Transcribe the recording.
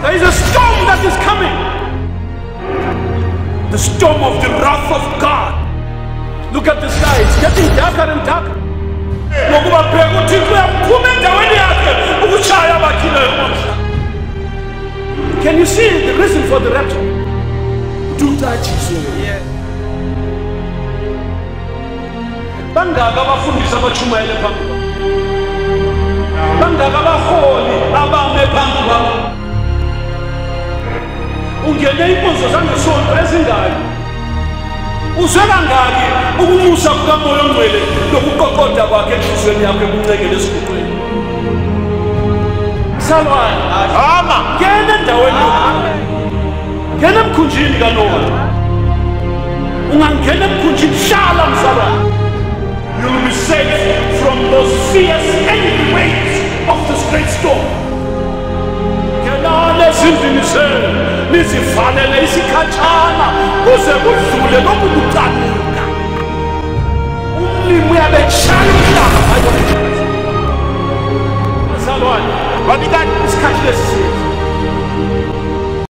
There is a storm that is coming. The storm of the wrath of God. Look at the sky, it's getting darker and darker. Can you see the reason for the rapture? Yeah. Bangaka abafundisa abachumayele phambili. Bangaka abaholi abame phambili. Ungene inkonzo zangesonto ezingaki. Uzwela ngaki ukumusa kukaMoya oNgcwele nokuqoqoda kwakhe enhlizweni yakho ekuncekele esiguqweni. Salwane. Ama. Ngena endaweni yokho. Ngena emkhunjini kaNoah. Ungangena emkhunjini hlala msalwane. You will be safe from those fierce enemy waves of this great storm. Ngenale ezindlini zenu nizivalele isikhatshana kuze kudlule lokhu kucanuka. Umlimi uyabetshaya umhlaba. Salwane, isikhathi lesi